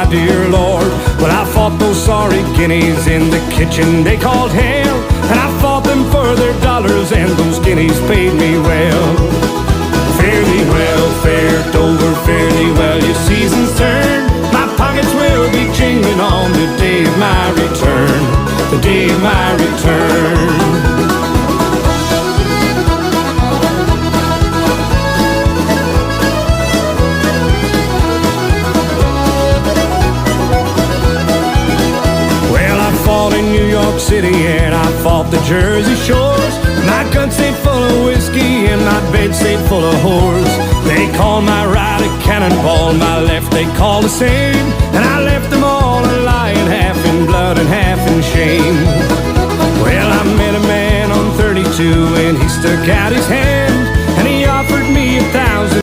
dear Lord. Well, I fought those sorry guineas in the kitchen they called hell, and I fought them for their dollars, and those guineas paid me well. Fare thee well, fair Dover, fare thee well, your season's turn. My pockets will be jingling on the day of my return, the day of my return. In New York City, and I fought the Jersey shores. My gun stayed full of whiskey, and my bed stayed full of whores. They call my right a cannonball, my left they call the same, and I left them all a lying, half in blood and half in shame. Well, I met a man on 32, and he stuck out his hand, and he offered me $1,000